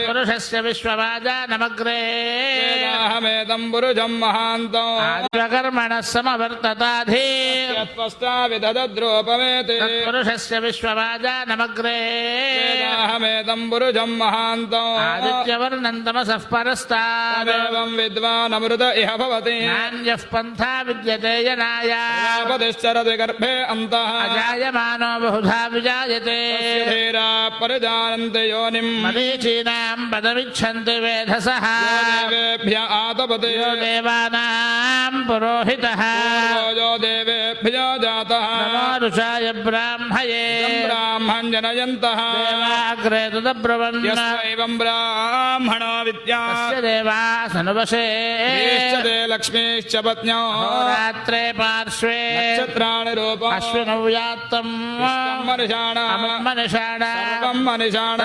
పురుషస్య విశ్వవాజానమగ్రే వేదాహమేదం పురుషం మహాంతం ఆదికర్మణః సమవర్తతాధి విదద్రోపవేతి పురుషస్య విశ్వవాజానమగ్రే వేదాహమేదం పురుషం మహాంతం ఆదిత్యవర్ణం తమసః పరస్తాదేవం విద్వానమృత ఇహ భవతి నాన్యః పంథా విద్యతే యనాయ పదిశ్చరతి గర్భే అంతః అజాయమానో బహుధా విజాయతే ధీరా పరిజానంతి యోనిం మరీచీనాం పదమిచ్చంతి వేధసః దేవేభ్య ఆతపతే దేవానాం పురోహితః యో దేవేభ్యో జాతః నమో ఋషాయ బ్రాహ్మయే బ్రాహ్మణ్ జనయంతః దేవాగ్రే తదబ్రవన్ యస్మైవం బ్రాహ్మణో విద్యా తస్య దేవాసనువశే తే లక్ష్మీశ్చ పత్న్యో రాత్రే పార్శ్వే నక్షత్రాణి రూపం అశ్వినౌ యాత్తం మనిషాణ మనిషాణ సర్వం మనిషాణ